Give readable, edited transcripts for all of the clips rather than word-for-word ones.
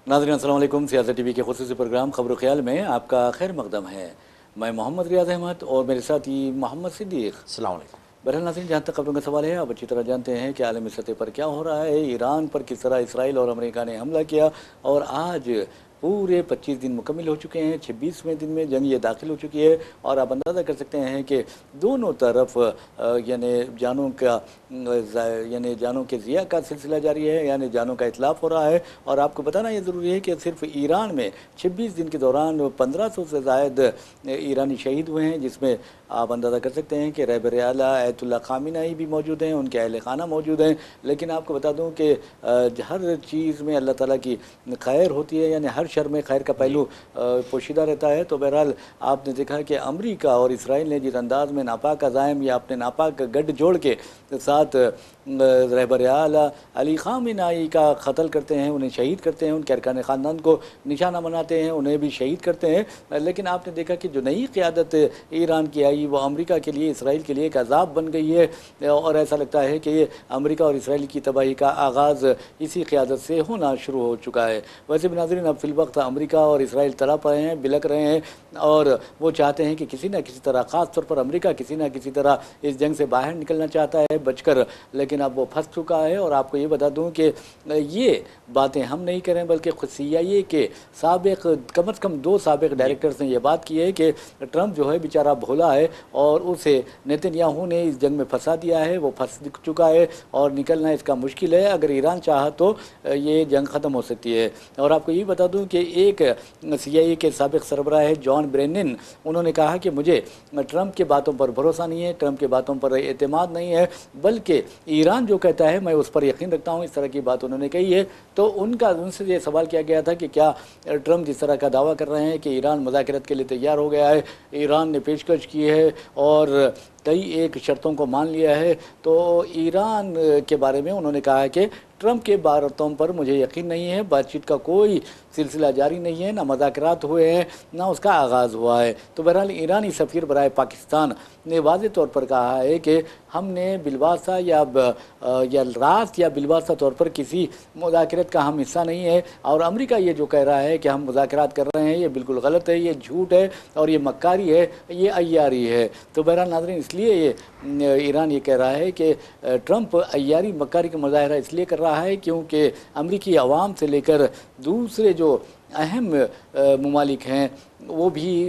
नाज़रीन अस्सलाम वालेकुम। सियासत टीवी के खुसूसी प्रोग्राम खबर ख्याल में आपका खैर मकदम है। मैं मोहम्मद रियाज अहमद और मेरे साथी मोहम्मद सिद्दीक। अस्सलाम वालेकुम। बहरहाल नाज़रीन, जहाँ तक खबरों का सवाल है, आप अच्छी तरह जानते हैं कि आलमी सतह पर क्या हो रहा है, ईरान पर किस तरह इसराइल और अमेरिका ने हमला किया और आज पूरे 25 दिन मुकम्मल हो चुके हैं। 26वें दिन में जंग ये दाखिल हो चुकी है और आप अंदाज़ा कर सकते हैं कि दोनों तरफ यानी जानों के ज़िया का सिलसिला जारी है, यानी जानों का इतलाफ़ हो रहा है। और आपको बताना ये ज़रूरी है कि सिर्फ ईरान में 26 दिन के दौरान 1500 से ज़ायद ईरानी शहीद हुए हैं, जिसमें आप अंदाज़ा कर सकते हैं कि रहबर आला आयतुल्ला खामिनेई भी मौजूद हैं, उनके अहल खाना मौजूद हैं। लेकिन आपको बता दूं कि हर चीज़ में अल्लाह ताला की खैर होती है, यानी हर शर में खैर का पहलू पोशीदा रहता है। तो बहरहाल आपने देखा कि अमेरिका और इसराइल ने जिस अंदाज में नापाक अज़ाइम या अपने नापाक गढ़ जोड़ के साथ रहबर आला अली खामिनेई का कत्ल करते हैं, उन्हें शहीद करते हैं, उनके अरकान ख़ानदान को निशाना बनाते हैं, उन्हें भी शहीद करते हैं। लेकिन आपने देखा कि जो नई क़यादत ईरान की आई वो अमेरिका के लिए, इसराइल के लिए एक अज़ाब बन गई है और ऐसा लगता है कि ये अमेरिका और इसराइल की तबाही का आगाज़ इसी क़यादत से होना शुरू हो चुका है। वैसे भी नाज़रीन, अब फ़िलवक्त अमेरिका और इसराइल तड़प रहे हैं, बिलक रहे हैं और वो चाहते हैं कि किसी न किसी तरह, ख़ास तौर पर अमेरिका किसी न किसी तरह इस जंग से बाहर निकलना चाहता है बचकर, लेकिन अब वो फंस चुका है। और आपको ये बता दूं कि ये बातें हम नहीं करें बल्कि खुद CIA के साबिक कम से कम 2 साबिक डायरेक्टर्स ने यह बात की है कि ट्रंप जो है बेचारा भोला है और उसे नेतन्याहू ने इस जंग में फंसा दिया है, वो फंस चुका है और निकलना इसका मुश्किल है। अगर ईरान चाहा तो ये जंग ख़त्म हो सकती है। और आपको ये बता दूं कि एक CIA के साबिक सरबराह है जॉन ब्रेनिन, उन्होंने कहा कि मुझे ट्रंप के बातों पर भरोसा नहीं है, ट्रंप के बातों पर एतमाद नहीं है, बल्कि ईरान जो कहता है मैं उस पर यकीन रखता हूँ। इस तरह की बात उन्होंने कही है। तो उनसे ये सवाल किया गया था कि क्या ट्रंप जिस तरह का दावा कर रहे हैं कि ईरान मुज़ाकरात के लिए तैयार हो गया है, ईरान ने पेशकश की है और कई एक शर्तों को मान लिया है, तो ईरान के बारे में उन्होंने कहा है कि ट्रंप के बातों पर मुझे यकीन नहीं है, बातचीत का कोई सिलसिला जारी नहीं है, ना मुज़ाकरात हुए हैं, ना उसका आगाज़ हुआ है। तो बहरहाल ईरानी सफ़ीर बराए पाकिस्तान ने वाज़ेह तौर पर कहा है कि हमने बिलवासा या रास्त या बिलवासा तौर पर किसी मुज़ाकरात का हम हिस्सा नहीं है। और अमेरिका ये जो कह रहा है कि हम मुज़ाकरात कर रहे हैं, ये बिल्कुल गलत है, ये झूठ है और ये मक्कारी है, ये अय्यारी है। तो बहरहाल नाज़रीन, इसलिए ये ईरान ये कह रहा है कि ट्रंप अय्यारी मक्कारी का मुज़ाहरा इसलिए कर रहा है क्योंकि अमेरिकी अवाम से लेकर दूसरे जो अहम ममालिक हैं वो भी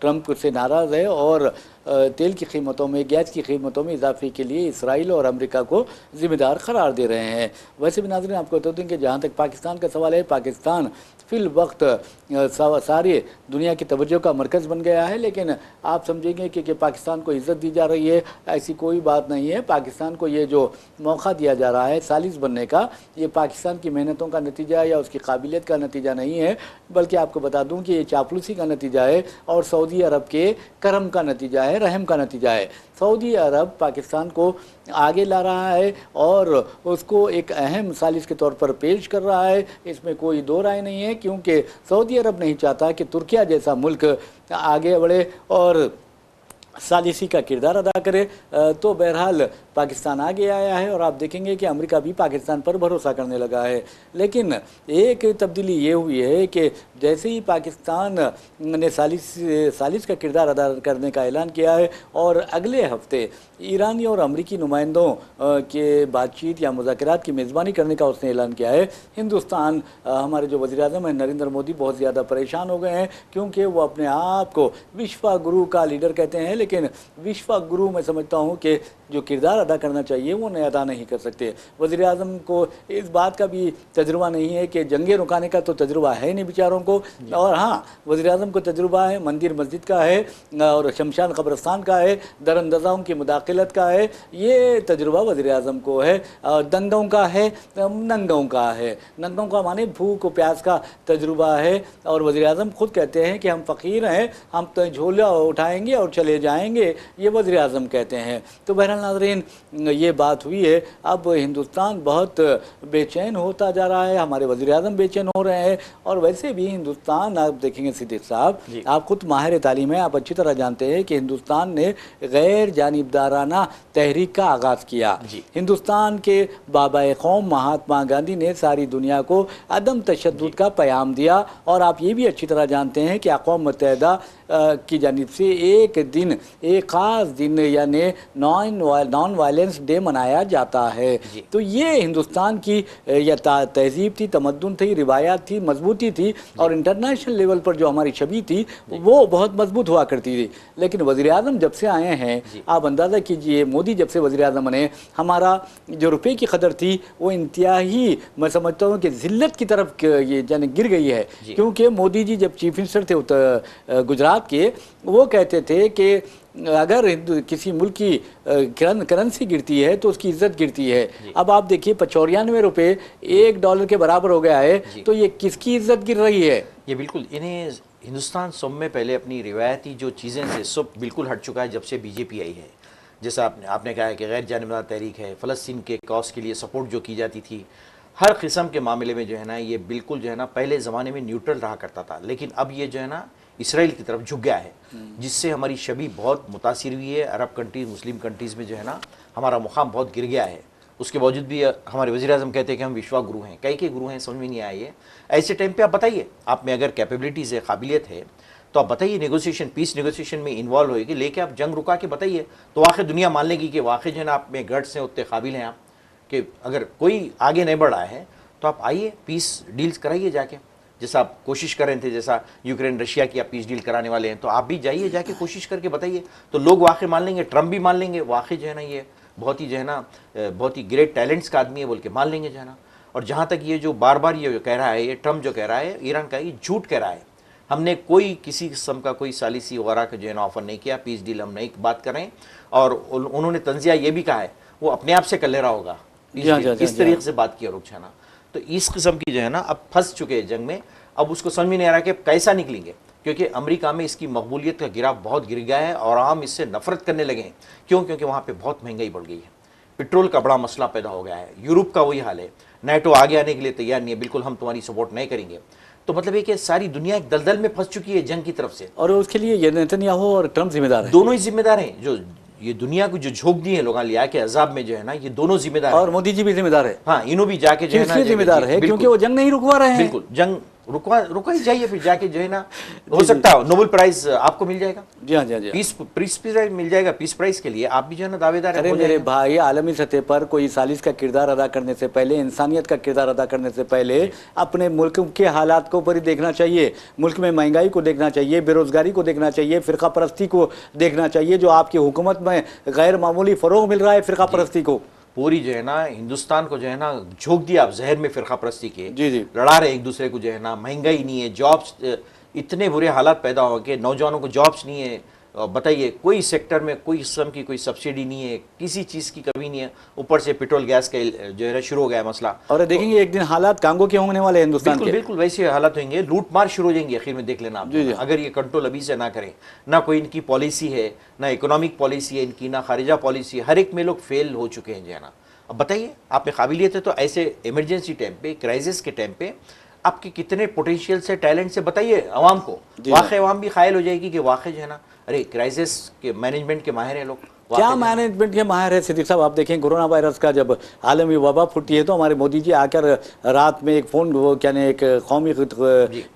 ट्रंप से नाराज़ है और तेल की कीमतों में, गैस की कीमतों में इजाफे के लिए इसराइल और अमेरिका को ज़िम्मेदार करार दे रहे हैं। वैसे भी नाज़रीन, आपको बता दूँ कि जहाँ तक पाकिस्तान का सवाल है, पाकिस्तान फ़िल वक्त सारे दुनिया की तवज्जो का मरकज़ बन गया है। लेकिन आप समझेंगे कि पाकिस्तान को इज़्ज़त दी जा रही है, ऐसी कोई बात नहीं है। पाकिस्तान को ये जो मौका दिया जा रहा है सालिस बनने का, ये पाकिस्तान की मेहनतों का नतीजा या उसकी काबिलियत का नतीजा नहीं है, बल्कि आपको बता दूं कि ये चापलूसी का नतीजा है और सऊदी अरब के करम का नतीजा है, रहम का नतीजा है। सऊदी अरब पाकिस्तान को आगे ला रहा है और उसको एक अहम सालिस के तौर पर पेश कर रहा है, इसमें कोई दो राय नहीं है, क्योंकि सऊदी अरब नहीं चाहता कि तुर्किया जैसा मुल्क आगे बढ़े और सालिसी का किरदार अदा करे। तो बहरहाल पाकिस्तान आगे आया है और आप देखेंगे कि अमेरिका भी पाकिस्तान पर भरोसा करने लगा है। लेकिन एक तब्दीली ये हुई है कि जैसे ही पाकिस्तान ने सालिस का किरदार अदा करने का ऐलान किया है और अगले हफ्ते ईरानी और अमेरिकी नुमाइंदों के बातचीत या मुज़ाकरात की मेज़बानी करने का उसने ऐलान किया है, हिंदुस्तान, हमारे जो वज़ीर आज़म हैं नरेंद्र मोदी बहुत ज़्यादा परेशान हो गए हैं, क्योंकि वो अपने आप को विश्व गुरु का लीडर कहते हैं, लेकिन विश्व गुरु मैं समझता हूँ कि जो किरदार अदा करना चाहिए वो अदा नहीं कर सकते। वज़ीर आज़म को इस बात का भी तजुर्बा नहीं है कि जंगे रुकाने का तो तजुर्बा है नहीं बेचारों को, और हाँ, वज़ीर आज़म को तजुर्बा है मंदिर मस्जिद का है और शमशान कब्रस्तान का है, दरअंदाज़ों की मुदाखलत का है, ये तजुर्बा वज़ीर आज़म को है। और दंगों का है, नंगों का है, नंगों का माने भूख प्यास का तजुर्बा है। और वज़ीर आज़म खुद कहते हैं कि हम फ़कीर हैं, हम तो झोला उठाएंगे और चले जाएंगे, ये वज़ीर आज़म कहते हैं। तो बहरहाल बहरहाल नाज़रीन, ये बात हुई है। अब हिंदुस्तान बहुत बेचैन होता जा रहा है, हमारे वज़ीर आज़म बेचैन हो रहे हैं। और वैसे भी हिंदुस्तान, आप देखेंगे सिद्दीक़ साहब, आप खुद माहिर तालीम हैं, आप अच्छी तरह जानते हैं कि हिंदुस्तान ने गैर जानिबदाराना तहरीक का आगाज़ किया। हिंदुस्तान के बाबा कौम महात्मा गांधी ने सारी दुनिया को अदम तशद्दुद का पैगाम दिया। और आप ये भी अच्छी तरह जानते हैं कि अक़वाम मुत्तहिदा की जानिब से एक दिन, एक ख़ास दिन यानी नॉन वायलेंस डे मनाया जाता है। तो ये हिंदुस्तान की या तहजीब थी, तमद्दुन थी, रिवायात थी, मजबूती थी। और इंटरनेशनल लेवल पर जो हमारी छवि थी वो बहुत मजबूत हुआ करती थी। लेकिन वज़ीर आज़म जब से आए हैं, आप अंदाज़ा कीजिए, मोदी जब से वज़ीर आज़म बने, हमारा जो रुपये की कदर थी वो इंतहाई, मैं समझता हूँ कि ज़िल्लत की तरफ ये जाने गिर गई है। क्योंकि मोदी जी जब चीफ मिनिस्टर थे गुजरात के, वो कहते थे कि अगर किसी मुल्क की करेंसी गिरती है तो उसकी इज्जत गिरती है। अब आप देखिए 95 रुपये $1 के बराबर हो गया है, तो ये किसकी इज्जत गिर रही है? ये बिल्कुल, इन्हें हिंदुस्तान सब में पहले अपनी रिवायती जो चीज़ें से सब बिल्कुल हट चुका है जब से बीजेपी आई है। जैसा आपने कहा है कि गैर जानिबदार तहरीक है, फ़लस्तीन के कॉज के लिए सपोर्ट जो की जाती थी, हर किस्म के मामले में जो है ना ये बिल्कुल जो है ना पहले ज़माने में न्यूट्रल रहा करता था, लेकिन अब ये जो है ना इसराइल की तरफ झुक गया है, जिससे हमारी छवि बहुत मुतासिर हुई है। अरब कंट्रीज़, मुस्लिम कंट्रीज़ में जो है ना हमारा मुकाम बहुत गिर गया है। उसके बावजूद भी हमारे वज़ीर आज़म कहते हैं कि हम विश्वा गुरु हैं। कई के गुरु हैं, समझ में नहीं आया ये। ऐसे टाइम पे आप बताइए, आप में अगर कैपेबिलिटीज़ है, काबिलियत है, तो आप बताइए नेगोशिएशन, पीस नेगोशिएशन में इन्वॉल्व होएगी, लेके आप जंग रुका के बताइए, तो वाकई दुनिया मान लेगी कि वाकई जो है ना आप में गट्स हैं, उतने काबिल हैं आप, कि अगर कोई आगे नहीं बढ़ रहा है तो आप आइए, पीस डील्स कराइए जाके, जैसा आप कोशिश कर रहे थे, जैसा यूक्रेन रशिया की आप पीस डील कराने वाले हैं, तो आप भी जाइए, जाके कोशिश करके बताइए, तो लोग वाकई मान लेंगे, ट्रम्प भी मान लेंगे, वाकई जो है ना ये बहुत ही जो है ना बहुत ही ग्रेट टैलेंट्स का आदमी है बोल के मान लेंगे जो है ना। और जहाँ तक ये जो बार बार ये कह रहा है, ये ट्रम्प जो कह रहा है ईरान का, ये झूठ कह रहा है। हमने कोई किसी किस्म का कोई सालिसी वगैरह का जो है ना ऑफर नहीं किया, पीस डील हम नहीं बात कर रहे हैं। और उन्होंने तंजिया ये भी कहा है वो अपने आप से कर ले रहा होगा, इस तरीके से बात किया रुखसाना। तो इस किस्म की जो है ना अब फंस चुके हैं जंग में। अब उसको समझ में नहीं आ रहा कि कैसा निकलेंगे, क्योंकि अमेरिका में इसकी मकबूलियत का गिराव बहुत गिर गया है और आम इससे नफरत करने लगे हैं। क्यों? क्योंकि वहाँ पे बहुत महंगाई बढ़ गई है, पेट्रोल का बड़ा मसला पैदा हो गया है। यूरोप का वही हाल है, नाटो आगे आने के लिए तैयार नहीं है, बिल्कुल हम तुम्हारी सपोर्ट नहीं करेंगे। तो मतलब ये कि सारी दुनिया एक दलदल में फंस चुकी है जंग की तरफ से, और उसके लिए ये नेतन्याहू और ट्रम्प जिम्मेदार हैं। दोनों ही जिम्मेदार हैं। जो ये दुनिया को जो झोंक दी है लोगों लिया के अजाब में जो है ना, ये दोनों जिम्मेदार और मोदी जी भी जिम्मेदार है। हाँ, इन्हों भी जाके जो है ना जिम्मेदार है, क्योंकि वो जंग नहीं रुकवा रहे हैं। बिल्कुल, जंग रुका ही जाइए, फिर जाके जो है ना हो सकता है नोबेल प्राइज आपको मिल जाएगा। जी हाँ, जी हाँ, पीस प्राइज मिल जाएगा। पीस प्राइज के लिए आप भी जो है ना दावेदार अरे मेरे भाई, आलमी सतह पर कोई सालिस का किरदार अदा करने से पहले, इंसानियत का किरदार अदा करने से पहले अपने मुल्क के हालात को ऊपर ही देखना चाहिए। मुल्क में महंगाई को देखना चाहिए, बेरोजगारी को देखना चाहिए, फ़िरका परस्ती को देखना चाहिए, जो आपकी हुकूमत में गैर मामूली फ़रोग मिल रहा है फ़िरका परस्ती को। पूरी जो है ना हिंदुस्तान को जो है ना झोंक दिया आप जहर में फ़िरका परस्ती के। जी। लड़ा रहे एक दूसरे को जो है ना, महंगाई नहीं है, जॉब्स, इतने बुरे हालात पैदा हो गए, नौजवानों को जॉब्स नहीं है। बताइए, कोई सेक्टर में कोई किस्म की कोई सब्सिडी नहीं है, किसी चीज़ की कमी नहीं है, ऊपर से पेट्रोल गैस का जो है शुरू हो गया मसला। और देखेंगे एक दिन हालात कांगो के होने वाले हिंदुस्तान के। बिल्कुल वैसे हालात होंगे, लूट मार शुरू हो जाएंगे आखिर में, देख लेना आप। अगर ये कंट्रोल अभी से ना करें, ना कोई इनकी पॉलिसी है, ना इकोनॉमिक पॉलिसी है इनकी, ना खारिजा पॉलिसी है, हर एक में लोग फेल हो चुके हैं जो है ना। अब बताइए, आप में काबिलियत है तो ऐसे इमरजेंसी टाइम पे, क्राइसिस के टाइम पे आपके कितने पोटेंशियल से, टैलेंट से बताइए आवाम को। वाकई आवाम भी कायल हो जाएगी कि वाकई जो है ना, अरे क्राइसिस के मैनेजमेंट के माहिर हैं लोग। क्या मैनेजमेंट के माहिर है सिद्दीक़ साहब। आप देखें कोरोना वायरस का जब आलमी वबा फुटी है तो हमारे मोदी जी आकर रात में एक फ़ोन वो क्या एक कौमी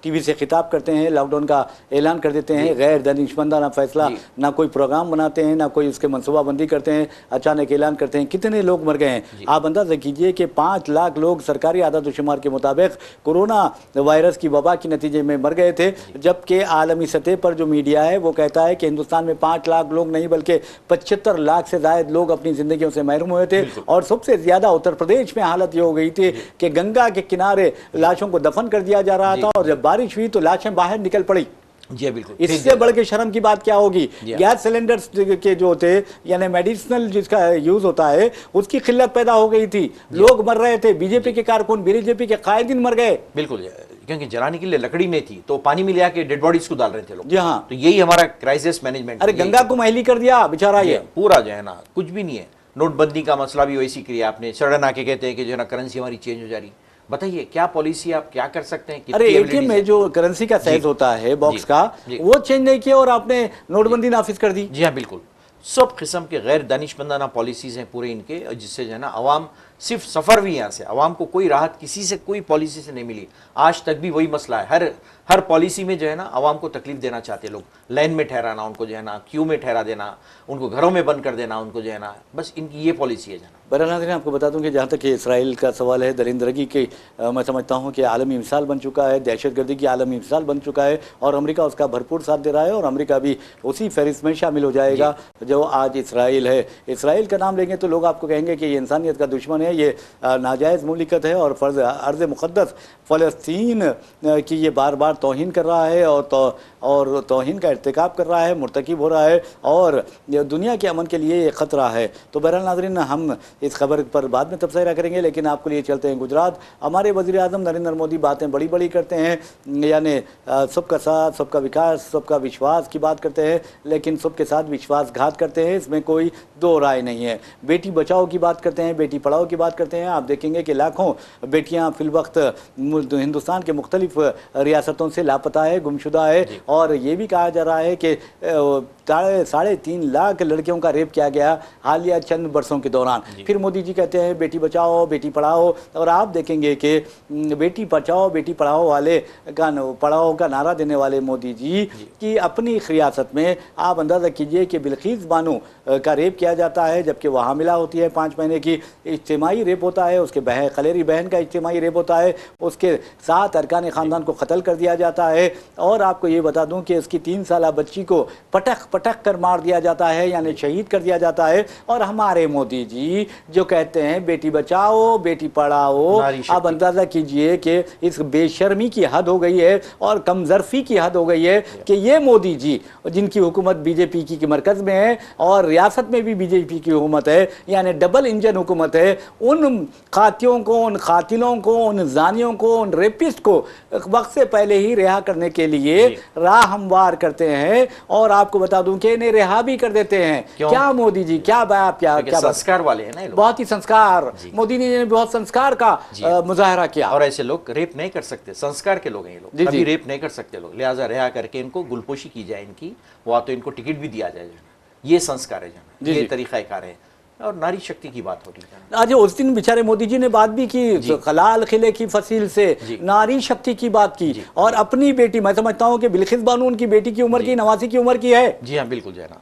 टीवी से खिताब करते हैं, लॉकडाउन का ऐलान कर देते हैं, गैर दानिशमंदाना फैसला, ना कोई प्रोग्राम बनाते हैं, ना कोई उसके मनसूबाबंदी करते हैं, अचानक ऐलान करते हैं। कितने लोग मर गए हैं आप अंदाज़ा कीजिए कि 5 लाख लोग सरकारी आदाद व शुमार के मुताबिक कोरोना वायरस की वबा के नतीजे में मर गए थे। जबकि आलमी सतह पर जो मीडिया है वो कहता है कि हिंदुस्तान में 5 लाख लोग नहीं बल्कि 75 लाख से ज्यादा लोग अपनी जिंदगियों से महरूम हुए थे। और सबसे ज्यादा उत्तर प्रदेश में हालत ये हो गई थी कि गंगा के किनारे लाशों को दफन कर दिया जा रहा था, और जब बारिश हुई तो लाशें बाहर निकल पड़ी। जी बिल्कुल, इससे बढ़ के शर्म की बात क्या होगी। गैस सिलेंडर्स के जो थे यानी मेडिसिनल जिसका यूज होता है उसकी किल्लत पैदा हो गई थी, लोग मर रहे थे, बीजेपी के कारकुन, बीजेपी के कायदीन मर गए। बिल्कुल, क्योंकि जलाने के लिए लकड़ी नहीं थी तो पानी में ले आके डेड बॉडीज को डाल रहे थे लोग। जी हाँ, तो यही हमारा क्राइसिस मैनेजमेंट। अरे गंगा को मैली कर दिया बेचारा, ये पूरा जो है ना कुछ भी नहीं है। नोटबंदी का मसला भी वैसी किया आपने, सडन आके कहते हैं कि जो है ना करेंसी हमारी चेंज हो जा रही। बताइए क्या पॉलिसी, आप क्या कर सकते हैं? अरे एटीएम में जो करेंसी का साइज होता है बॉक्स का, वो चेंज नहीं किया और आपने नोटबंदी नाफिज कर दी। जी हाँ बिल्कुल, सब किस्म के गैर दानिशमंदाना पॉलिसीज हैं पूरे इनके, जिससे जो है ना अवाम सिर्फ सफ़र भी यहाँ से, अवाम को कोई राहत किसी से कोई पॉलिसी से नहीं मिली। आज तक भी वही मसला है, हर पॉलिसी में जो है ना अवाम को तकलीफ देना चाहते लोग, लाइन में ठहराना उनको, जो है ना क्यू में ठहरा देना उनको, घरों में बंद कर देना उनको, जो है ना बस इनकी ये पॉलिसी है। जो है बहरहाल आपको बता दूं कि जहाँ तक इसराइल का सवाल है, दरिंदगी की मैं समझता हूँ कि आलमी मिसाल बन चुका है, दहशतगर्दी की आलमी मिसाल बन चुका है और अमेरिका उसका भरपूर साथ दे रहा है और अमेरिका भी उसी फहरिस्त में शामिल हो जाएगा जो आज इसराइल है। इसराइल का नाम लेंगे तो लोग आपको कहेंगे कि ये इंसानियत का दुश्मन है, ये नाजायज़ मुमलिकत है और अर्ज़ मुक़द्दस फ़लस्तीन की ये बार बार तौहीन कर रहा है और तौहीन का इर्तिकाब कर रहा है, मुर्तकिब हो रहा है और दुनिया के अमन के लिए ये ख़तरा है। तो बहरहाल नाज़रीन, हम इस खबर पर बाद में तबसरा करेंगे, लेकिन आपके लिए चलते हैं गुजरात। हमारे वज़ीर-ए-आज़म नरेंद्र मोदी बातें बड़ी बड़ी करते हैं, यानी सबका साथ, सबका विकास, सबका विश्वास की बात करते हैं, लेकिन सबके साथ विश्वासघात करते हैं, इसमें कोई दो राय नहीं है। बेटी बचाओ की बात करते हैं, बेटी पढ़ाओ की बात करते हैं। आप देखेंगे कि लाखों बेटियाँ फिलवक्त हिंदुस्तान के मुख्तलिफ रियासतों से लापता है, गुमशुदा है और ये भी कहा जा रहा है कि 3.5 लाख लड़कियों का रेप किया गया हालिया चंद बरसों के दौरान। फिर मोदी जी कहते हैं बेटी बचाओ बेटी पढ़ाओ, और आप देखेंगे कि बेटी बचाओ बेटी पढ़ाओ का नारा देने वाले मोदी जी की अपनी रियासत में आप अंदाज़ा कीजिए कि बिल्किस बानो का रेप किया जाता है, जबकि वह हामिला होती है, 5 महीने की, इज्तिमाई रेप होता है, उसके खलेरी बहन का इज्तिमाई रेप होता है, उसके 7 अरकान ख़ानदान को कत्ल कर दिया जाता है। और आपको ये बता दूं कि उसकी 3 साल बच्ची को पटक कर मार दिया जाता है, यानी शहीद कर दिया जाता है। और हमारे मोदी जी जो कहते हैं बेटी बचाओ बेटी पढ़ाओ, आप अंदाज़ा कीजिए कि इस बेशर्मी की हद हो गई है और कमजरफी की हद हो गई है कि ये मोदी जी जिनकी हुकूमत बीजेपी की मरकज़ में है और रियासत में भी बीजेपी की हुकूमत है, यानी डबल इंजन हुकूमत है, उन कातियों को, उन कातिलों को, उन जानियों को, उन रेपिस्ट को वक्त से पहले ही रिहा करने के लिए राह हमवार करते हैं और आपको बता दूं कि इन्हें रिहा भी कर देते हैं। क्या मोदी जी, क्या बात, क्या संस्कार वाले हैं ना लोग, बहुत ही संस्कार, मोदी ने बहुत संस्कार का मुजाहरा किया। और ऐसे लोग रेप नहीं कर सकते, संस्कार के लोग हैं ये लोग, कभी रेप नहीं कर सकते लोग, लिहाजा रिहा करके इनको गुलपोशी की जाए इनकी, वहाँ तो इनको टिकट भी दिया जाए, ये संस्कार है, ये तरीका कार है। और नारी शक्ति की बात हो रही है आज, उस दिन बेचारे मोदी जी ने बात भी की, खलाल खिले की फसील से नारी शक्ति की बात की और अपनी बेटी, मैं समझता हूँ कि बिल्किस बानो उनकी बेटी की उम्र की 89 की उम्र की है। जी हाँ बिल्कुल जो है ना,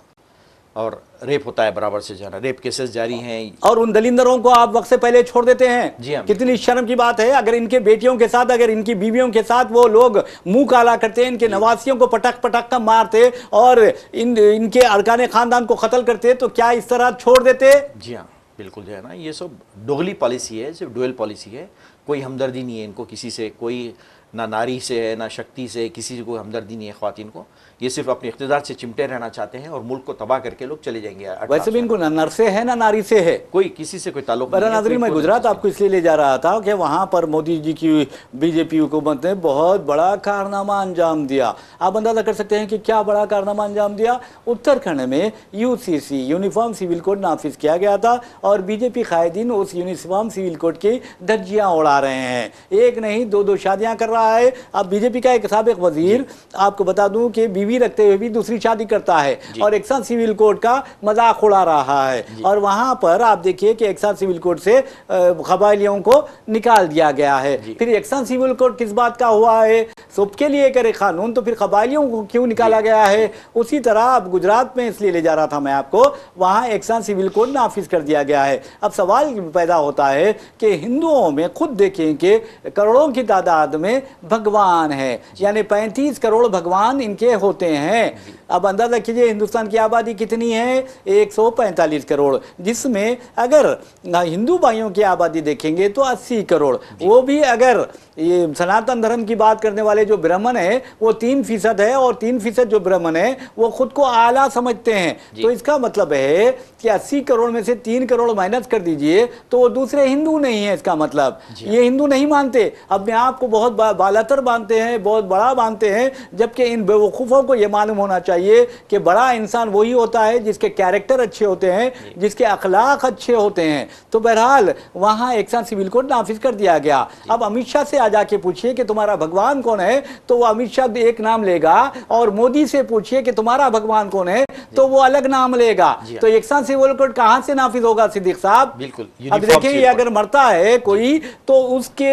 और रेप होता है बराबर से, जो है ना रेप केसेस जारी हैं और उन दलिंदरों को आप वक्त से पहले छोड़ देते हैं। जी हाँ, कितनी शर्म की बात है। अगर इनके बेटियों के साथ, अगर इनकी बीवियों के साथ वो लोग मुंह काला करते, इनके नवासियों को पटक कर मारते और इनके अरकान खानदान को कत्ल करते, तो क्या इस तरह छोड़ देते? जी हाँ बिल्कुल जो है ना, ये सब दोगली पॉलिसी है, सिर्फ डुअल पॉलिसी है, कोई हमदर्दी नहीं है इनको किसी से, कोई ना नारी से है ना शक्ति से, किसी से कोई हमदर्दी नहीं है ख्वातीन को, ये सिर्फ अपने इख्तिदार से चिमटे रहना चाहते हैं और मुल्क को तबाह करके लोग चले जाएंगे। वैसे भी इनको ना नर से है ना नारी से है, कोई किसी से कोई ताल्लुक नहीं है। नाज़रीन, मैं गुजरात आपको इसलिए ले जा रहा था कि वहाँ पर मोदी जी की बीजेपी हुकूमत ने बहुत बड़ा कारनामा अंजाम दिया। आप अंदाज़ा कर सकते हैं कि क्या बड़ा कारनामा अंजाम दिया। उत्तराखंड में यूसीसी यूनिफॉर्म सिविल कोड नाफिज किया गया था और बीजेपी कायदीन उस यूनिफॉर्म सिविल कोड की धज्जियाँ उड़ा रहे हैं, एक नहीं 2 शादियाँ कर रहा है। अब बीजेपी का एक साबिक वजीर, आपको बता दूं कि बीवी रखते हुए भी दूसरी शादी करता है और एक साथ सिविल कोड का मजाक उड़ा रहा है। और वहां पर आप देखिए कि एक साथ सिविल कोड से कबायलियों को निकाल दिया गया है। फिर एक साथ सिविल कोड किस बात का हुआ है, सबके लिए करे कानून, तो फिर कबायलियों को क्यों निकाला गया है? उसी तरह अब गुजरात में इसलिए ले जा रहा था मैं आपको, वहां एक साथ सिविल कोड नाफिज कर दिया गया है। अब सवाल पैदा होता है कि हिंदुओं में खुद देखें कि करोड़ों की तादाद में भगवान है, यानी 35 करोड़ भगवान इनके होते हैं। अब अंदाजा कीजिए हिंदुस्तान की आबादी कितनी है, 145 करोड़, जिसमें अगर हिंदू भाइयों की आबादी देखेंगे तो 80 करोड़। वो भी अगर ये सनातन धर्म की बात करने वाले जो ब्राह्मण है वो 3% है, और 3% जो ब्राह्मण है वो खुद को आला समझते हैं। तो इसका मतलब है कि 80 करोड़ में से 3 करोड़ माइनस कर दीजिए तो वो दूसरे हिंदू नहीं है। इसका मतलब ये हिंदू नहीं मानते, अपने आप को बहुत बालातर मानते हैं, बहुत बड़ा मानते हैं, जबकि इन बेवकूफ़ों को ये मालूम होना चाहिए कि बड़ा इंसान वही होता है जिसके कैरेक्टर अच्छे होते हैं, जिसके अखलाक अच्छे होते हैं। तो बहरहाल वहाँ एक साथ सिविल कोड नाफिज कर दिया गया। अब अमित शाह से जाके पूछिए कि तुम्हारा भगवान कौन है, तो वो अमित शाह एक नाम लेगा, और मोदी से पूछिए कि तुम्हारा भगवान कौन है, तो वो अलग नाम लेगा। तो एक साथ सिविल कोड कहां से नाफिज होगा सिद्दीक साहब? बिल्कुल। अब देखिए अगर मरता है कोई तो उसके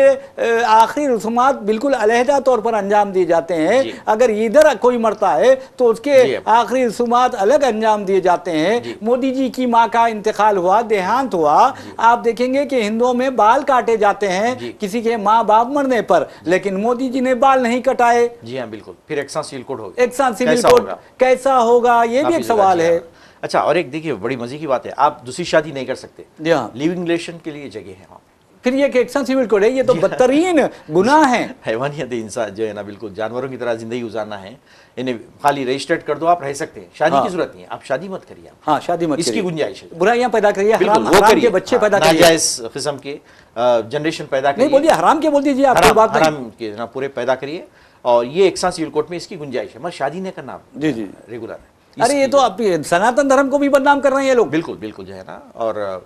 आखिरी रस्मात बिल्कुल अलहदा तौर पर अंजाम दिए जाते हैं। अगर इधर कोई मरता है तो उसके आखिरी रस्मात अलग अंजाम दिए जाते हैं। मोदी जी की माँ का इंतकाल हुआ, देहांत हुआ, आप देखेंगे कि हिंदुओं में बाल काटे जाते हैं किसी के माँ बाप मरने पर, लेकिन मोदी जी ने बाल नहीं कटाए। जी हाँ बिल्कुल। फिर एक साथ सिविल कोड होगा, एक साथ सिविल कोड कैसा होगा, ये भी एक सवाल है। अच्छा, और एक देखिए बड़ी मजे की बात है, आप दूसरी शादी नहीं कर सकते, लिविंग रिलेशन के लिए जगह है वहाँ। फिर ये एक एक्शन सिविल कोड है, ये तो बदतरीन गुनाह है। हैवानियत इंसान जो है ना, बिल्कुल जानवरों की तरह जिंदगी गुजारना है, इन्हें खाली रजिस्टर्ड कर दो, आप रह सकते हैं, शादी की जरूरत नहीं है, आप शादी मत करिए। हाँ, शादी मत, इसकी गुंजाइश है। बुराइयां पैदा करिए, हराम के बच्चे पैदा करिए, नाजायज किस्म के जनरेशन पैदा करिए। नहीं बोलिए, हराम के बोल दीजिए, आप बात हराम के ना पूरे पैदा करिए, और ये एक साथ सिविल कोड में इसकी गुंजाइश है। मगर शादी नहीं करना जी जी रेगुलर। अरे ये तो आप सनातन धर्म को भी बदनाम कर रहे हैं ये लोग। बिल्कुल बिल्कुल जो है ना, और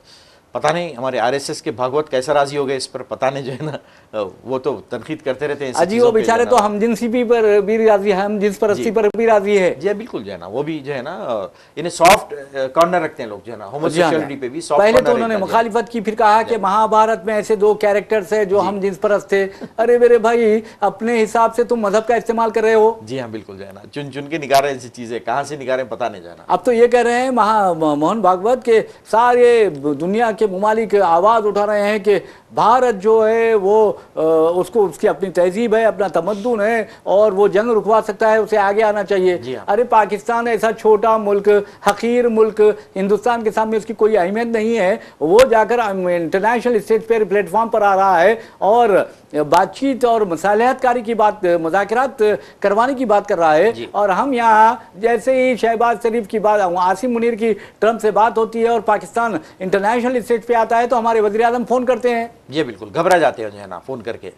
पता नहीं हमारे आरएसएस के भागवत कैसा राजी हो गए इस पर, पता नहीं जो है ना, वो तो तनकीद करते रहते हैं। अजी वो बेचारे तो हम जिनसी पर भी राजी है, हम जिस परस्ती पर भी राजी है। जी बिल्कुल जो है ना, वो भी जो है ना इन्हें सॉफ्ट कॉर्नर रखते हैं लोग जो है ना, होमोसेक्सुअलिटी पे भी सॉफ्ट। पहले तो उन्होंने मुखालिफत की, फिर कहा कि महाभारत में ऐसे 2 कैरेक्टर्स है जो हम जिस परस्त थे। अरे मेरे भाई, अपने हिसाब से तुम मजहब का इस्तेमाल कर रहे हो। जी हाँ बिल्कुल जो है ना, चुन चुन के निकाल रहे हैं ऐसी चीजें, कहाँ से निकाल रहे हैं पता नहीं जाना। अब तो ये कह रहे हैं मोहन भागवत के सारे दुनिया के मुमालिक आवाज उठा रहे हैं कि भारत जो है वो उसको उसकी अपनी तहजीब है, अपना तमद्दुन है, और वो जंग रुकवा सकता है, उसे आगे आना चाहिए। अरे पाकिस्तान ऐसा छोटा मुल्क, हकीर मुल्क, हिंदुस्तान के सामने उसकी कोई अहमियत नहीं है। वो जाकर इंटरनेशनल स्टेज पर प्लेटफॉर्म पर आ रहा है और बातचीत और मसालहतकारी की बात, मुज़ाकरात करवाने की बात कर रहा है। और हम यहाँ जैसे ही शहबाज शरीफ की बात, आसिम मुनीर की ट्रंप से बात होती है और पाकिस्तान इंटरनेशनल स्टेज पे आता है तो हमारे वज़ीर आज़म फ़ोन करते हैं। ये बिल्कुल घबरा जाते हैं जो है ना फ़ोन करके।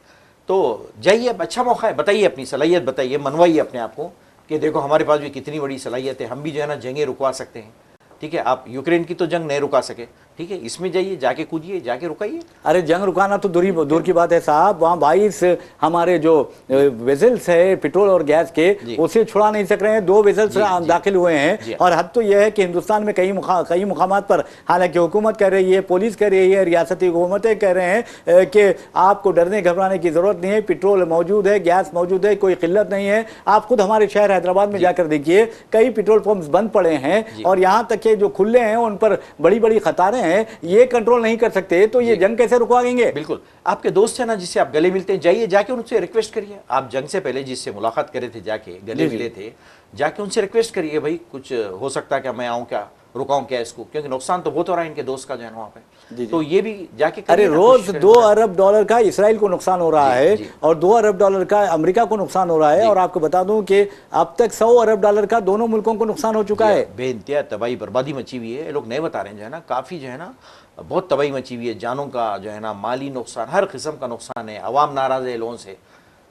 तो जाइए, अब अच्छा मौका है, बताइए अपनी सलाहियत, बताइए, मनवाइए अपने आप को कि देखो हमारे पास भी कितनी बड़ी सलाहियत है, हम भी जो है ना जंगें रुकवा सकते हैं। ठीक है, आप यूक्रेन की तो जंग नहीं रुका सके, ठीक है, इसमें जाइए, जाके कूदिए, जाके रुकाइए। अरे जंग रुकाना तो दूर की बात है साहब, वहाँ 22 हमारे जो वेजल्स है पेट्रोल और गैस के, उसे छुड़ा नहीं सक रहे हैं। 2 वेजल्स दाखिल हुए हैं, और हद तो यह है कि हिंदुस्तान में कई मुकामात पर, हालांकि हुकूमत कह रही है, पुलिस कह रही है, रियासती हुकूमतें कह रहे हैं कि आपको डरने घबराने की जरूरत नहीं है, पेट्रोल मौजूद है, गैस मौजूद है, कोई किल्लत नहीं है। आप खुद हमारे शहर हैदराबाद में जाकर देखिए, कई पेट्रोल पंप्स बंद पड़े हैं, और यहाँ तक के जो खुले हैं उन पर बड़ी बड़ी कतारें हैं। ये कंट्रोल नहीं कर सकते तो ये जंग कैसे रुकवाएंगे? बिल्कुल। आपके दोस्त है ना जिससे आप गले मिलते हैं, जाइए, जाके उनसे रिक्वेस्ट करिए। आप जंग से पहले जिससे मुलाकात करे थे, जाके गले मिले थे, जाके उनसे रिक्वेस्ट करिए, भाई कुछ हो सकता है क्या, मैं आऊँ क्या, रुकाऊं क्या इसको, क्योंकि नुकसान तो बहुत हो रहा है इनके दोस्त का जो है वहाँ पे। तो ये भी जाके, अरे रोज $2 अरब का इसराइल को नुकसान हो रहा है, और $2 अरब का अमेरिका को नुकसान हो रहा है। और आपको बता दूं कि अब तक $100 अरब का दोनों मुल्कों को नुकसान हो चुका है। बेइंतहा तबाही बर्बादी मची हुई है, लोग नहीं बता रहे हैं जो है ना, काफी जो है ना बहुत तबाही मची हुई है, जानों का जो है ना, माली नुकसान, हर किस्म का नुकसान है, अवाम नाराज है लोगों से।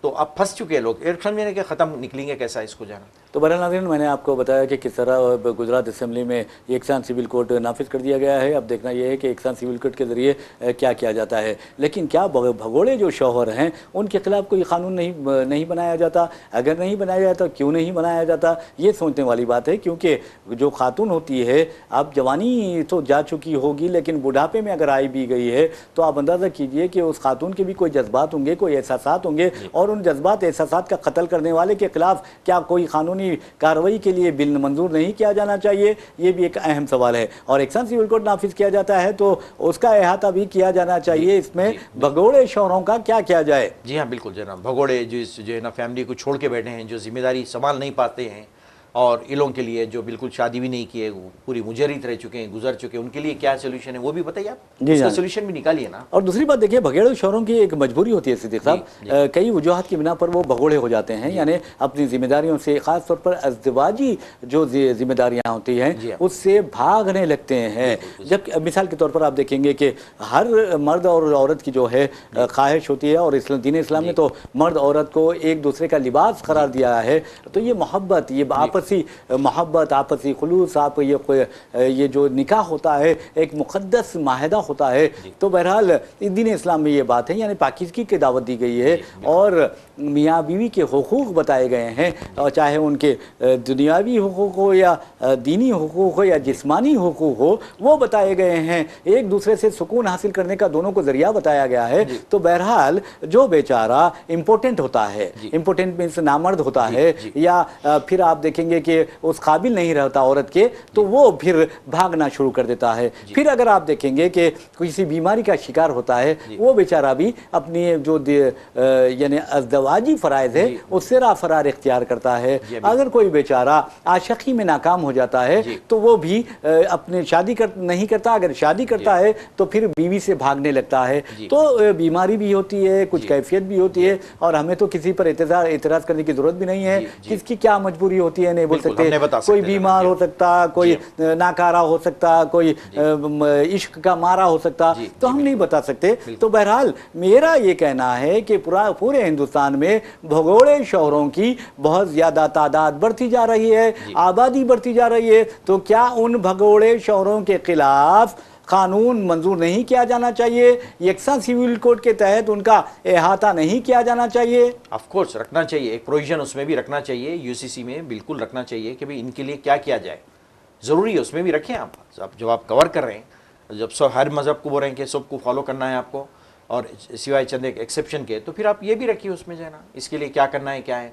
तो अब फंस चुके हैं लोग, इलेक्शन में के ख़त्म निकलेंगे कैसा इसको जाना। तो बहरहाल नाज़रीन, मैंने आपको बताया कि किस तरह गुजरात असेंबली में एक साथ सिविल कोड नाफिज कर दिया गया है। अब देखना यह है कि एक साथ सिविल कोड के ज़रिए क्या किया जाता है। लेकिन क्या भगोड़े जो शौहर हैं उनके खिलाफ कोई कानून नहीं बनाया जाता? अगर नहीं बनाया जाता क्यों नहीं बनाया जाता, ये सोचने वाली बात है। क्योंकि जो खातून होती है, अब जवानी तो जा चुकी होगी, लेकिन बुढ़ापे में अगर आई भी गई है तो आप अंदाज़ा कीजिए कि उस खातून के भी कोई जज्बात होंगे, कोई एहसासात होंगे, और उन जज्बात एहसासात का कत्ल करने वाले के खिलाफ क्या कोई कानूनी कानूनी कार्रवाई के लिए बिल मंजूर नहीं किया जाना चाहिए, ये भी एक अहम सवाल है। और एक्शन सिविल कोड नाफिज किया जाता है तो उसका अहाता भी किया जाना चाहिए। इसमें भगोड़े शौहरों का क्या किया जाए? जी हाँ, बिल्कुल जनाब। भगोड़े जो है ना फैमिली को छोड़ के बैठे हैं, जो जिम्मेदारी संभाल नहीं पाते हैं, और इलों के लिए जो बिल्कुल शादी भी नहीं किए, पूरी मुजरित रह चुके हैं, गुजर चुके हैं, उनके लिए क्या सोल्यूशन है वो भी बताइए आप, उसका सोल्यूशन भी निकालिए ना। और दूसरी बात देखिए, भगोड़े शौहरों की एक मजबूरी होती है सिद्दीक साहब, कई वजूहत की बिना पर वो भगोड़े हो जाते हैं, यानी अपनी जिम्मेदारियों से, खास तौर पर अज़दवाजी जो जिम्मेदारियां होती हैं उससे भागने लगते हैं। जब मिसाल के तौर पर आप देखेंगे कि हर मर्द और औरत की जो है ख्वाहिश होती है, और दीन इस्लाम ने तो मर्द औरत को एक दूसरे का लिबास करार दिया है, तो ये मोहब्बत, ये आपसी मोहब्बत, आपसी खुलूस, आप ये जो निकाह होता है एक मुक़द्दस माहिदा होता है। तो बहरहाल दीन इस्लाम में ये बात है, यानी पाकीज़गी की दावत दी गई है, और मियाँ बीवी के हुकूक बताए गए हैं, और चाहे उनके दुनियावी हुकूक हो या दीनी हुकूक हो या जिस्मानी हुकूक हो, वो बताए गए हैं। एक दूसरे से सुकून हासिल करने का दोनों को ज़रिया बताया गया है। तो बहरहाल जो बेचारा इम्पोर्टेंट होता है, इम्पोर्टेंट मीन्स नामर्द होता है, या फिर आप देखेंगे कि उस काबिल नहीं रहता औरत के, तो वो फिर भागना शुरू कर देता है। फिर अगर आप देखेंगे कि किसी बीमारी का शिकार होता है, वो बेचारा भी अपनी जो यानी अज़दवाजी फ़राइज़ है उससे राफ़रार इख्तियार करता है। अगर कोई बेचारा आशिकी में नाकाम हो जाता है तो वो भी अपने शादी नहीं करता, अगर शादी करता है तो फिर बीवी से भागने लगता है। तो बीमारी भी होती है, कुछ कैफियत भी होती है, और हमें तो किसी पर एतराज़ करने की ज़रूरत भी नहीं है। किसकी क्या मजबूरी होती है नहीं बोल सकते, कोई बीमार हो सकता, कोई नाकारा हो सकता, कोई इश्क का मारा हो सकता, तो हम नहीं बता सकते। तो बहरहाल मेरा ये कहना है कि पूरे हिंदुस्तान में भगोड़े शौहरों की बहुत ज़्यादा तादाद बढ़ती जा रही है, आबादी बढ़ती जा रही है। तो क्या उन भगोड़े शौहरों के खिलाफ कानून मंजूर नहीं किया जाना चाहिए? यकसा सिविल कोड के तहत उनका अहाता नहीं किया जाना चाहिए? ऑफ कोर्स रखना चाहिए, एक प्रोविजन उसमें भी रखना चाहिए, यूसीसी में बिल्कुल रखना चाहिए कि भाई इनके लिए क्या किया जाए। ज़रूरी है, उसमें भी रखें आप जब आप कवर कर रहे हैं, जब सब हर मज़हब को बोल रहे हैं कि सबको फॉलो करना है आपको, और सिवाय चंद एक एक्सेप्शन के, तो फिर आप ये भी रखिए उसमें जो है ना, इसके लिए क्या करना है, क्या है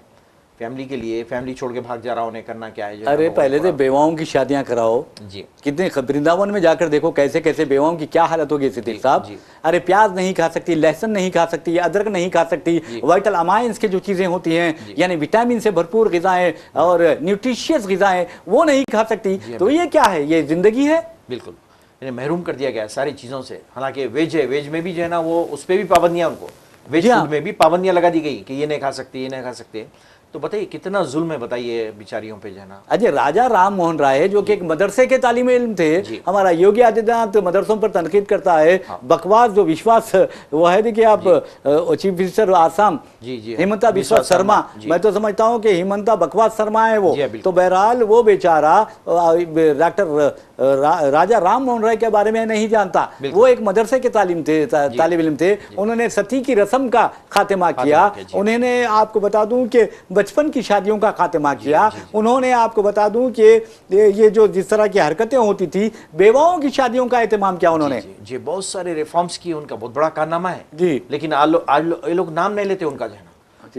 फैमिली के लिए, फैमिली छोड़ के भाग जा रहा उन्हें करना क्या है। अरे पहले तो बेवाओं की शादियां कराओ जी, कितने वृंदावन में जाकर देखो कैसे कैसे बेवाओं की क्या हालत होगी सिद्दीक साहब। अरे प्याज नहीं खा सकती, लहसुन नहीं खा सकती, अदरक नहीं खा सकती, वाइटल अमाइंस की जो चीज़ें होती हैं, यानी विटामिन से भरपूर ग़िज़ाएँ और न्यूट्रिशियस ग़िज़ाएँ, वो नहीं खा सकती। तो ये क्या है, ये ज़िंदगी है? बिल्कुल इन्हें महरूम कर दिया गया है सारी चीज़ों से। हालांकि वेज है, वेज में भी जो है ना वो उस पर भी पाबंदियाँ, उनको वेज फूड में भी पाबंदियाँ लगा दी गई कि ये नहीं खा सकते, ये नहीं खा सकते। तो बताइए कितना जुल्म है, बताइए बेचारियों पे जो है ना। अजय राजा राम मोहन राय जो कि एक मदरसे के तालीम इल्म थे, हमारा योगी आदित्यनाथ मदरसों पर तनकीद करता है, बकवास जो विश्वास वो है। देखिए आप चीफ मिनिस्टर आसाम हिमंता बिस्वा शर्मा, मैं तो समझता हूँ कि हिमंता बकवास शर्मा है वो। तो बहरहाल वो बेचारा डॉक्टर राजा राम मोहन राय के बारे में नहीं जानता। वो एक मदरसे के तालिब इल्म थे, उन्होंने सती की रस्म का खात्मा किया, उन्होंने आपको बता दूं कि बचपन की शादियों का खात्मा किया, उन्होंने आपको बता दूं कि ये जो जिस तरह की हरकतें होती थी, बेवाओं की शादियों का एहतमाम किया उन्होंने। जी बहुत सारे रिफॉर्म्स किए, उनका बहुत बड़ा कारनामा है जी। लेकिन आज लोग नाम नहीं लेते उनका, जो है ना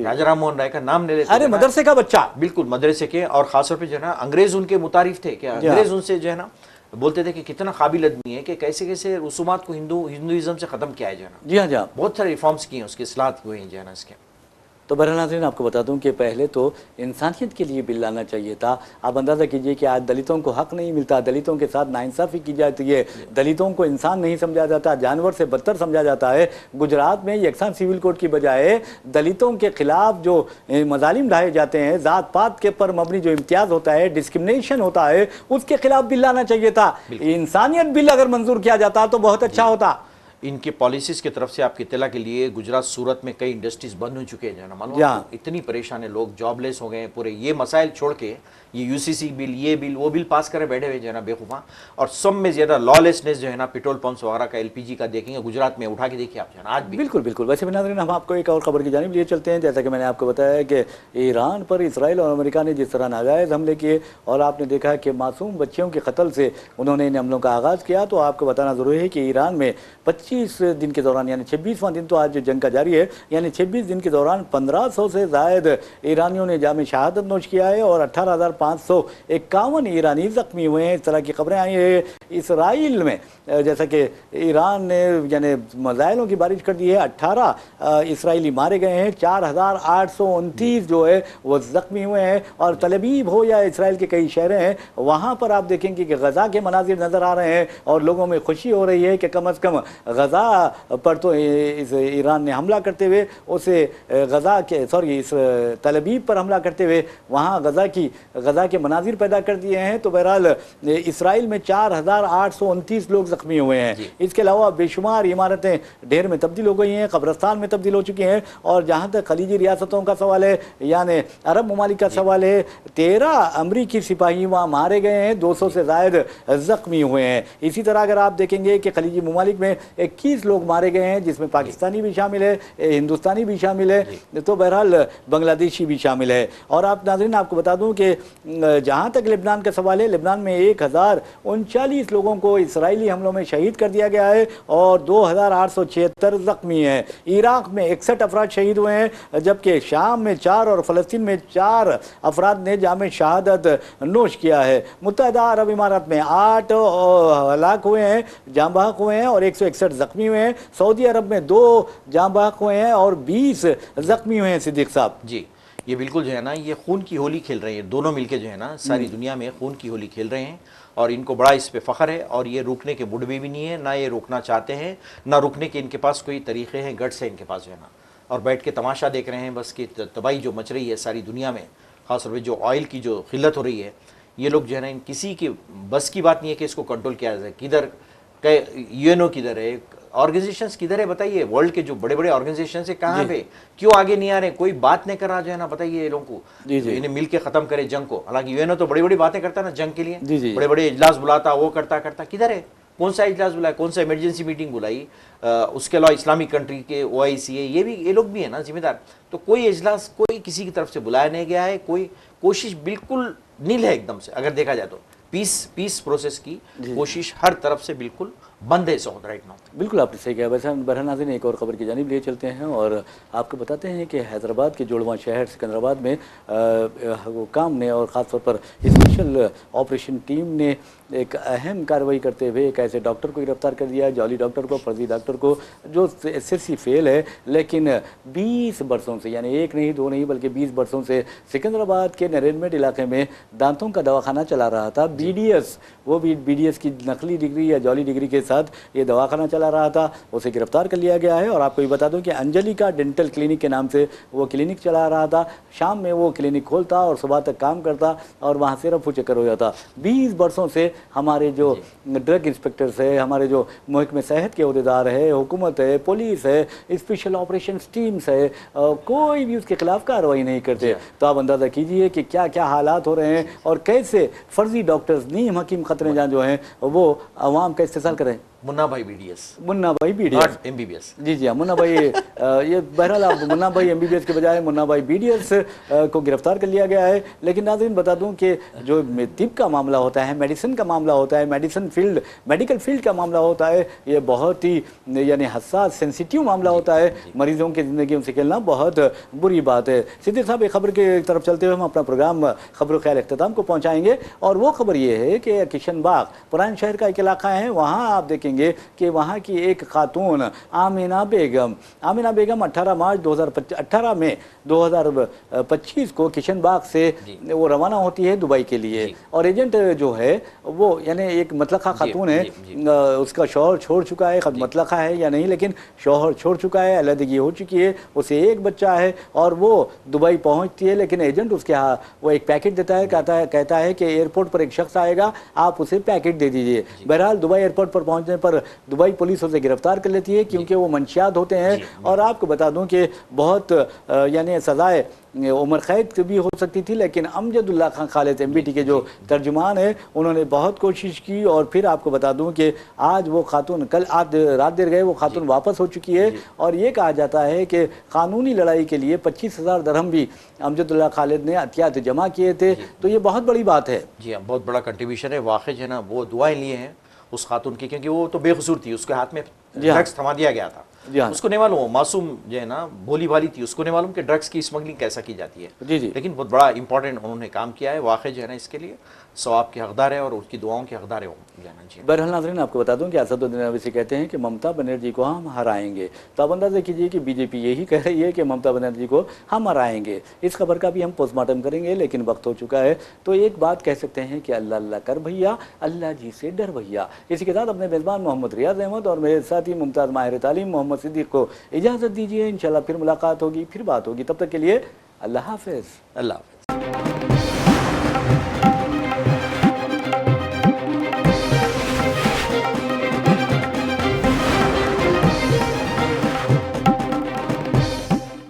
राजा राम मोहन राय का नाम नहीं लेते। अरे मदरसे का बच्चा, बिल्कुल मदरसे के, और खासतौर पे जो है ना अंग्रेज उनके मुतारिफ थे, क्या अंग्रेज उनसे जो है ना बोलते थे कि कितना काबिल आदमी है, कि कैसे कैसे रसूमात को हिंदुइज्म से खत्म किया है, जो है ना। जी हाँ, बहुत सारे रिफॉर्म्स किए, उसके इस्लाहत हुए हैं, जो है ना इसके। तो बहरहाल नाज़रीन आपको बता दूं कि पहले तो इंसानियत के लिए बिल लाना चाहिए था। आप अंदाज़ा कीजिए कि आज दलितों को हक़ नहीं मिलता, दलितों के साथ नाइंसाफ़ी की जाती है, दलितों को इंसान नहीं समझा जाता, जानवर से बदतर समझा जाता है। गुजरात में यकसान सिविल कोड की बजाय दलितों के ख़िलाफ़ जो मज़ालिम ढाए जाते हैं, ज़ात पात के पर मबनी जो इम्तियाज़ होता है, डिस्क्रिमिनेशन होता है, उसके ख़िलाफ़ बिल लाना चाहिए था। इंसानियत बिल अगर मंजूर किया जाता तो बहुत अच्छा होता। इनके पॉलिसीज़ की तरफ से आपकी इत्तला के लिए गुजरात सूरत में कई इंडस्ट्रीज बंद हो चुके हैं, जो है ना, मालूम इतनी परेशान है लोग, जॉबलेस हो गए हैं पूरे। ये मसाइल छोड़ के ये यूसीसी बिल, ये बिल, वो बिल पास करे बैठे हुए, जो है ना बेखुफा। और सब में ज़्यादा लॉलेसनेस जो है ना पेट्रोल पंप्स वगैरह का, एलपीजी का देखेंगे गुजरात में, उठा के देखिए आप, जो है ना आज भी। बिल्कुल बिल्कुल। वैसे भी नाज़रीन हम आपको एक और खबर की जानिब लिए चलते हैं। जैसा कि मैंने आपको बताया कि ईरान पर इसराइल और अमेरिका ने जिस तरह नाजायज़ हमले किए, और आपने देखा कि मासूम बच्चियों के कत्ल से उन्होंने इन हमलों का आगाज़ किया, तो आपको बताना ज़रूरी है कि ईरान में 25 दिन के दौरान, यानी 26वां दिन तो आज जंग का जारी है, यानी 26 दिन के दौरान 1500 से ज़ायद ईरानियों ने जाम शहादत नोश किया है और 18,551 ईरानी ज़ख्मी हुए हैं। इस तरह की खबरें आई हैं। इसराइल में जैसा कि ईरान ने यानी मिसाइलों की बारिश कर दी है, 18 इसराइली मारे गए हैं, 4,829 जो है वो ज़ख्मी हुए हैं। और तलबीब हो या इसराइल के कई शहर हैं, वहाँ पर आप देखेंगे कि गज़ा के मनाजिर नज़र आ रहे हैं और लोगों में खुशी हो रही है कि कम अज़ कम गज़ा पर तो इस ईरान ने हमला करते हुए उसे इस तलबीब पर हमला करते हुए वहाँ गज़ा के मनाजिर पैदा कर दिए हैं। तो बहरहाल इसराइल में 4,829 लोग ज़ख्मी हुए हैं। इसके अलावा बेशुमार इमारतें ढेर में तब्दील हो गई हैं, कब्रस्तान में तब्दील हो चुकी हैं। और जहाँ तक खलीजी रियासतों का सवाल है, यानी अरब ममालिक का सवाल है, 13 अमरीकी सिपाही वहाँ मारे गए हैं, 200 से ज़ायद ज़ख्मी हुए हैं। इसी तरह अगर आप देखेंगे कि खलीजी ममालिक में 21 लोग मारे गए हैं, जिसमें पाकिस्तानी भी शामिल है, हिंदुस्तानी भी शामिल है, तो बहरहाल बांग्लादेशी भी शामिल है। और आप नाज़रीन आपको बता दूं कि जहां तक लेबनान का सवाल है, लेबनान में 1039 लोगों को इसराइली हमलों में शहीद कर दिया गया है और 2,876 ज़ख्मी हैं। इराक में 61 अफराद शहीद हुए हैं, जबकि शाम में 4 और फ़लस्तीन में 4 अफराद ने जाम शहादत नोश किया है। मुत्तहदा अरब इमारात में 8 हलाक हुए हैं, जाम बहक हुए हैं और 161 ज़ख्मी हुए हैं। सऊदी अरब में 2 जाम बहक हुए हैं और 20 ज़ख्मी हुए हैं। सिद्दीक साहब जी, ये बिल्कुल जो है ना, ये खून की होली खेल रहे हैं दोनों मिलके, जो है ना सारी दुनिया में खून की होली खेल रहे हैं और इनको बड़ा इस पे फ़ख्र है। और ये रुकने के बुढ़ भी नहीं है, ना ये रुकना चाहते हैं, ना रुकने के इनके पास कोई तरीक़े हैं, गट्स है इनके पास जो है ना, और बैठ के तमाशा देख रहे हैं बस कि तबाही जो मच रही है सारी दुनिया में, ख़ासतौर पर जो ऑयल की जो किल्लत हो रही है, ये लोग जो है ना, इन किसी की बस की बात नहीं है कि इसको कंट्रोल किया जाए। किधर UNO किधर है, ऑर्गेनाइजेशंस किधर है बताइए, वर्ल्ड के जो बड़े बड़े ऑर्गेनाइजेशन है कहाँ पे, क्यों आगे नहीं आ रहे, कोई बात नहीं कर रहा जो है ना, बताइए ये लोगों को, इन्हें मिल के खत्म करे जंग को। हालांकि UNO तो बड़ी बड़ी बातें करता है ना जंग के लिए, बड़े बड़े इजलास बुलाता, वो करता, किधर है, कौन सा इजलास बुलाया, कौन सा इमरजेंसी मीटिंग बुलाई। उसके अलावा इस्लामिक कंट्री के OIC है, ये लोग भी है ना जिम्मेदार, तो कोई इजलास कोई किसी की तरफ से बुलाया नहीं गया है, कोई कोशिश बिल्कुल नील है एकदम से। अगर देखा जाए तो पीस प्रोसेस की कोशिश हर तरफ से बिल्कुल बंद है साउथ राइट नाउ। बिल्कुल आपने सही कहा। वैसे हम बहरहाल नाज़रीन एक और खबर की जानिब लिए चलते हैं और आपको बताते हैं कि हैदराबाद के जुड़वां शहर सिकंदराबाद में हुक्काम ने और ख़ासतौर पर स्पेशल ऑपरेशन टीम ने एक अहम कार्रवाई करते हुए एक ऐसे डॉक्टर को गिरफ्तार कर दिया, जॉली डॉक्टर को, फर्जी डॉक्टर को, जो SSC फेल है, लेकिन 20 बरसों से, यानी 1 नहीं 2 नहीं बल्कि 20 बरसों से सिकंदराबाद के नरेनमेट इलाके में दांतों का दवाखाना चला रहा था। BDS, वो भी BDS की नकली डिग्री या जॉली डिग्री के साथ ये दवाखाना चला रहा था, उसे गिरफ्तार कर लिया गया है। और आपको ये बता दूं कि अंजलिका डेंटल क्लिनिक के नाम से वो क्लिनिक चला रहा था। शाम में वो क्लिनिक खोलता और सुबह तक काम करता और वहाँ से रफू चक्कर हो जाता। 20 बरसों से हमारे जो ड्रग इंस्पेक्टर्स है, हमारे जो महकमे सेहत के अहदेदार है, हुकूमत है, पुलिस है, स्पेशल ऑपरेशन टीम्स है, कोई भी उसके खिलाफ कार्रवाई नहीं करते। तो आप अंदाज़ा कीजिए कि क्या क्या हालात हो रहे हैं और कैसे फर्जी डॉक्टर्स, नीम हकीम खतरे जान जो हैं वो अवाम का इस्तेसाल करें। मुन्ना भाई BDS, MBBS। जी हाँ, मुन्ना भाई ये बहरहाल आप मुन्ना भाई MBBS के बजाय मुन्ना भाई BDS को गिरफ्तार कर लिया गया है। लेकिन नाज़रीन बता दूं कि जो तिब का मामला होता है, मेडिसिन का मामला होता है, मेडिकल फील्ड का मामला होता है, ये बहुत ही यानी हसास सेंसिटिव मामला होता है। मरीजों की ज़िंदगी से खेलना बहुत बुरी बात है। सिद्दीक साहब, एक खबर की तरफ चलते हुए हम अपना प्रोग्राम खबर ख्याल इख्तिताम को पहुँचाएंगे और वो खबर ये है कि किशनबाग पुराने शहर का एक इलाका है, वहाँ आप देखेंगे कि वहाँ की एक खातून आमिना बेगम 18 मार्च 2018 में 2025 को किशनबाग से वो रवाना होती है दुबई के लिए। और एजेंट जो है वो यानी एक मतलखा खातून है, उसका शौहर छोड़ चुका है, मतलखा है या नहीं लेकिन शौहर छोड़ चुका है, अलहदगी हो चुकी है, उसे एक बच्चा है और वो दुबई पहुँचती है। लेकिन एजेंट उसके यहाँ वो एक पैकेट देता है, कहता है कि एयरपोर्ट पर एक शख्स आएगा, आप उसे पैकेट दे दीजिए। बहरहाल दुबई एयरपोर्ट पर पहुँचने पर दुबई पुलिस उसे गिरफ्तार कर लेती है क्योंकि वो मंशियात होते हैं। और आपको बता दूं कि बहुत यानी सजाए उम्र कैद भी हो सकती थी, लेकिन अमजदुल्ला खान खालिद MBT के जो तर्जुमान है उन्होंने बहुत कोशिश की। और फिर आपको बता दूं कि आज वो खातून, कल आज रात देर गए वो खातून वापस हो चुकी है। और ये कहा जाता है कि कानूनी लड़ाई के लिए 25,000 दरहम भी अमजदुल्ला खालिद ने अतियात जमा किए थे। तो ये बहुत बड़ी बात है। जी हाँ, बहुत बड़ा कंट्रीब्यूशन है। वाकई है ना, वो दुआएं लिए हैं उस खातून की, क्योंकि वो तो बेकसूर थी, उसके हाथ में जी हाँ। ड्रग्स थमा दिया गया था। जी हाँ। उसको नहीं मालूम, वो मासूम जो है ना भोली भाली थी, उसको नहीं मालूम कि ड्रग्स की स्मगलिंग कैसा की जाती है। जी जी। लेकिन बहुत बड़ा इंपॉर्टेंट उन्होंने काम किया है, वाकई जो है ना इसके लिए सवाब के हकदार है और उसकी दुआओं के हकदार है वो जाना चाहिए। बहरहाल नाज़रीन, आपको बता दूं कि असदुद्दीन ओवैसी कहते हैं कि ममता बनर्जी को हम हराएंगे। तो आप अंदाज़ा कीजिए कि बीजेपी यही कह रही है कि ममता बनर्जी को हम हराएंगे। इस खबर का भी हम पोस्टमार्टम करेंगे, लेकिन वक्त हो चुका है। तो एक बात कह सकते हैं कि अल्लाह अल्लाह कर भैया, अल्लाह जी से डर भैया। इसी के साथ अपने मेज़बान मोहम्मद रियाज अहमद और मेरे साथी मुमताज़ माहिर तालीम मोहम्मद सिद्दीक़ को इजाज़त दीजिए। इंशाल्लाह फिर मुलाकात होगी, फिर बात होगी। तब तक के लिए अल्लाह हाफ़िज़। अल्लाह हाफ़िज़।